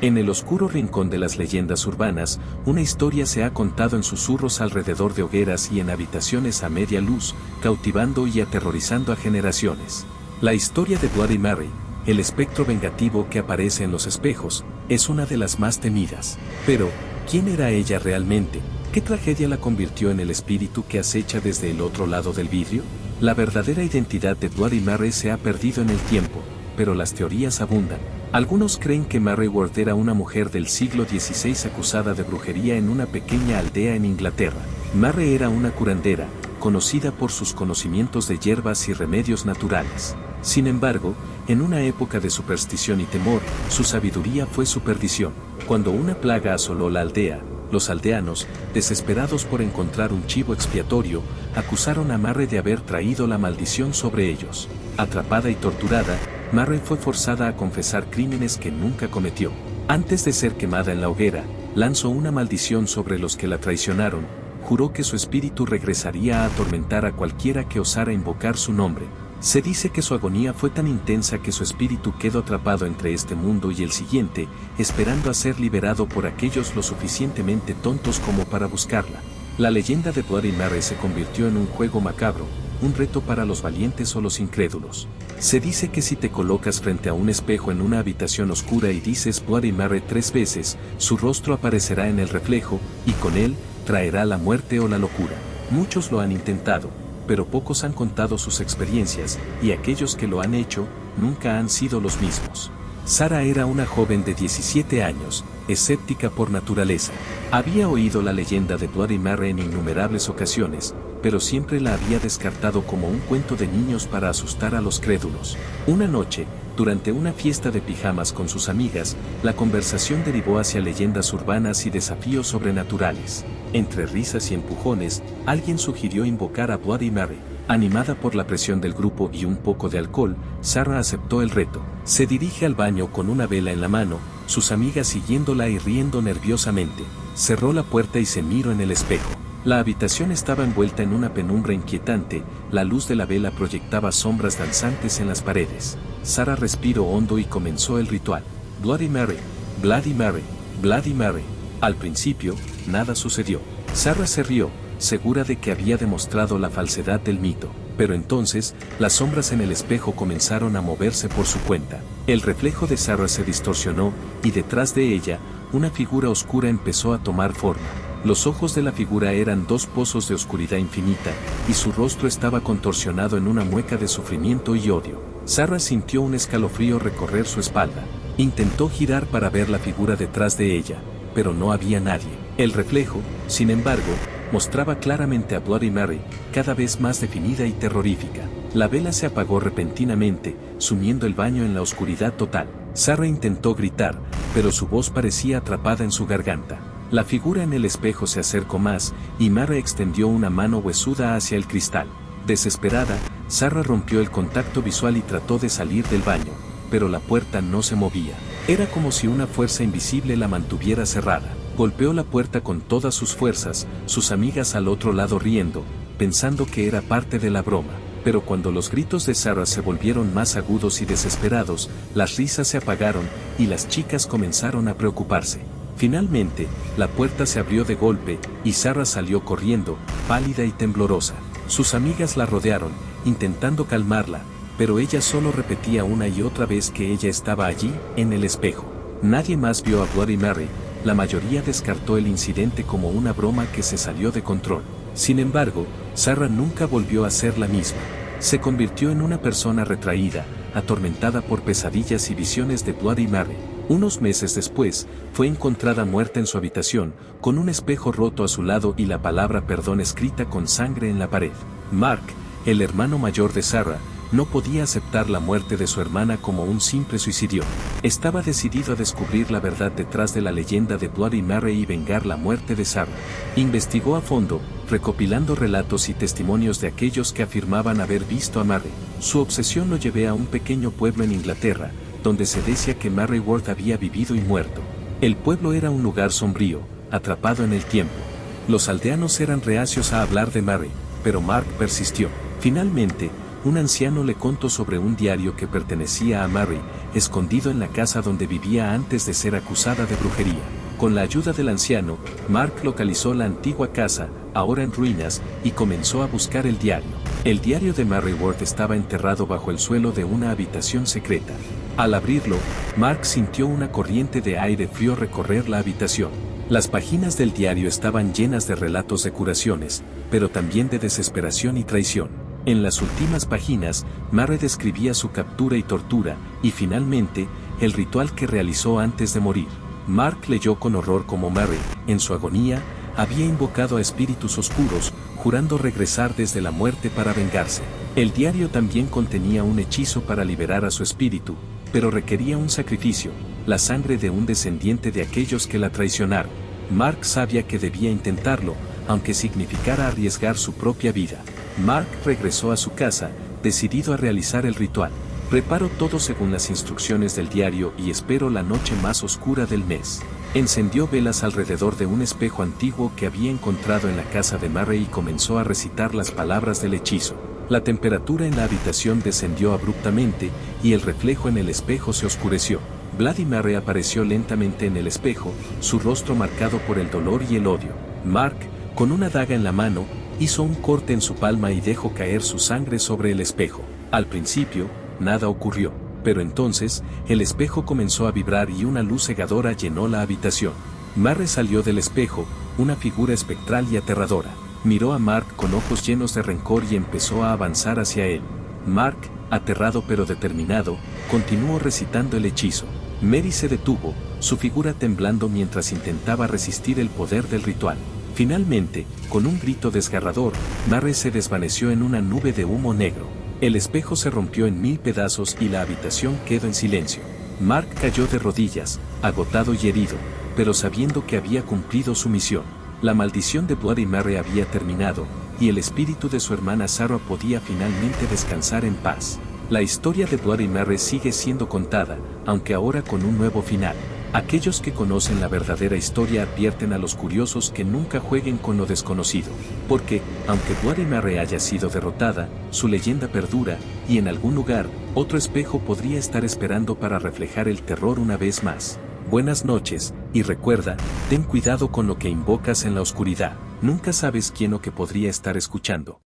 En el oscuro rincón de las leyendas urbanas, una historia se ha contado en susurros alrededor de hogueras y en habitaciones a media luz, cautivando y aterrorizando a generaciones. La historia de Bloody Mary, el espectro vengativo que aparece en los espejos, es una de las más temidas. Pero, ¿quién era ella realmente? ¿Qué tragedia la convirtió en el espíritu que acecha desde el otro lado del vidrio? La verdadera identidad de Bloody Mary se ha perdido en el tiempo, pero las teorías abundan. Algunos creen que Mary Ward era una mujer del siglo XVI acusada de brujería en una pequeña aldea en Inglaterra. Mary era una curandera, conocida por sus conocimientos de hierbas y remedios naturales. Sin embargo, en una época de superstición y temor, su sabiduría fue su perdición. Cuando una plaga asoló la aldea, los aldeanos, desesperados por encontrar un chivo expiatorio, acusaron a Mary de haber traído la maldición sobre ellos. Atrapada y torturada, Mary fue forzada a confesar crímenes que nunca cometió. Antes de ser quemada en la hoguera, lanzó una maldición sobre los que la traicionaron, juró que su espíritu regresaría a atormentar a cualquiera que osara invocar su nombre. Se dice que su agonía fue tan intensa que su espíritu quedó atrapado entre este mundo y el siguiente, esperando a ser liberado por aquellos lo suficientemente tontos como para buscarla. La leyenda de Bloody Mary se convirtió en un juego macabro, un reto para los valientes o los incrédulos. Se dice que si te colocas frente a un espejo en una habitación oscura y dices Bloody Mary 3 veces, su rostro aparecerá en el reflejo, y con él, traerá la muerte o la locura. Muchos lo han intentado, pero pocos han contado sus experiencias, y aquellos que lo han hecho, nunca han sido los mismos. Sarah era una joven de 17 años, escéptica por naturaleza. Había oído la leyenda de Bloody Mary en innumerables ocasiones, pero siempre la había descartado como un cuento de niños para asustar a los crédulos. Una noche, durante una fiesta de pijamas con sus amigas, la conversación derivó hacia leyendas urbanas y desafíos sobrenaturales. Entre risas y empujones, alguien sugirió invocar a Bloody Mary. Animada por la presión del grupo y un poco de alcohol, Sarah aceptó el reto. Se dirige al baño con una vela en la mano, sus amigas siguiéndola y riendo nerviosamente. Cerró la puerta y se miró en el espejo. La habitación estaba envuelta en una penumbra inquietante, la luz de la vela proyectaba sombras danzantes en las paredes. Sarah respiró hondo y comenzó el ritual. Bloody Mary, Bloody Mary, Bloody Mary. Al principio, nada sucedió. Sarah se rió, segura de que había demostrado la falsedad del mito. Pero entonces, las sombras en el espejo comenzaron a moverse por su cuenta. El reflejo de Sarah se distorsionó, y detrás de ella, una figura oscura empezó a tomar forma. Los ojos de la figura eran 2 pozos de oscuridad infinita, y su rostro estaba contorsionado en una mueca de sufrimiento y odio. Sarah sintió un escalofrío recorrer su espalda. Intentó girar para ver la figura detrás de ella, pero no había nadie. El reflejo, sin embargo, mostraba claramente a Bloody Mary, cada vez más definida y terrorífica. La vela se apagó repentinamente, sumiendo el baño en la oscuridad total. Sarah intentó gritar, pero su voz parecía atrapada en su garganta. La figura en el espejo se acercó más, y Mary extendió una mano huesuda hacia el cristal. Desesperada, Sarah rompió el contacto visual y trató de salir del baño, pero la puerta no se movía. Era como si una fuerza invisible la mantuviera cerrada. Golpeó la puerta con todas sus fuerzas, sus amigas al otro lado riendo, pensando que era parte de la broma. Pero cuando los gritos de Sarah se volvieron más agudos y desesperados, las risas se apagaron, y las chicas comenzaron a preocuparse. Finalmente, la puerta se abrió de golpe, y Sarah salió corriendo, pálida y temblorosa. Sus amigas la rodearon, intentando calmarla, pero ella solo repetía una y otra vez que ella estaba allí, en el espejo. Nadie más vio a Bloody Mary. La mayoría descartó el incidente como una broma que se salió de control. Sin embargo, Sarah nunca volvió a ser la misma. Se convirtió en una persona retraída, atormentada por pesadillas y visiones de Bloody Mary. Unos meses después, fue encontrada muerta en su habitación, con un espejo roto a su lado y la palabra perdón escrita con sangre en la pared. Mark, el hermano mayor de Sarah, no podía aceptar la muerte de su hermana como un simple suicidio. Estaba decidido a descubrir la verdad detrás de la leyenda de Bloody Mary y vengar la muerte de Sarah. Investigó a fondo, recopilando relatos y testimonios de aquellos que afirmaban haber visto a Mary. Su obsesión lo llevó a un pequeño pueblo en Inglaterra, donde se decía que Mary Ward había vivido y muerto. El pueblo era un lugar sombrío, atrapado en el tiempo. Los aldeanos eran reacios a hablar de Mary, pero Mark persistió. Finalmente, un anciano le contó sobre un diario que pertenecía a Mary, escondido en la casa donde vivía antes de ser acusada de brujería. Con la ayuda del anciano, Mark localizó la antigua casa, ahora en ruinas, y comenzó a buscar el diario. El diario de Mary Ward estaba enterrado bajo el suelo de una habitación secreta. Al abrirlo, Mark sintió una corriente de aire frío recorrer la habitación. Las páginas del diario estaban llenas de relatos de curaciones, pero también de desesperación y traición. En las últimas páginas, Mary describía su captura y tortura, y finalmente, el ritual que realizó antes de morir. Mark leyó con horror cómo Mary, en su agonía, había invocado a espíritus oscuros, jurando regresar desde la muerte para vengarse. El diario también contenía un hechizo para liberar a su espíritu, pero requería un sacrificio, la sangre de un descendiente de aquellos que la traicionaron. Mark sabía que debía intentarlo, aunque significara arriesgar su propia vida. Mark regresó a su casa, decidido a realizar el ritual. Preparo todo según las instrucciones del diario y espero la noche más oscura del mes. Encendió velas alrededor de un espejo antiguo que había encontrado en la casa de Mary y comenzó a recitar las palabras del hechizo. La temperatura en la habitación descendió abruptamente y el reflejo en el espejo se oscureció. Bloody Mary apareció lentamente en el espejo, su rostro marcado por el dolor y el odio. Mark, con una daga en la mano, hizo un corte en su palma y dejó caer su sangre sobre el espejo. Al principio, nada ocurrió, pero entonces, el espejo comenzó a vibrar y una luz cegadora llenó la habitación. Mary salió del espejo, una figura espectral y aterradora. Miró a Mark con ojos llenos de rencor y empezó a avanzar hacia él. Mark, aterrado pero determinado, continuó recitando el hechizo. Mary se detuvo, su figura temblando mientras intentaba resistir el poder del ritual. Finalmente, con un grito desgarrador, Mary se desvaneció en una nube de humo negro. El espejo se rompió en 1000 pedazos y la habitación quedó en silencio. Mark cayó de rodillas, agotado y herido, pero sabiendo que había cumplido su misión. La maldición de Bloody Mary había terminado, y el espíritu de su hermana Sarah podía finalmente descansar en paz. La historia de Bloody Mary sigue siendo contada, aunque ahora con un nuevo final. Aquellos que conocen la verdadera historia advierten a los curiosos que nunca jueguen con lo desconocido, porque, aunque Bloody Mary haya sido derrotada, su leyenda perdura, y en algún lugar, otro espejo podría estar esperando para reflejar el terror una vez más. Buenas noches, y recuerda, ten cuidado con lo que invocas en la oscuridad, nunca sabes quién o qué podría estar escuchando.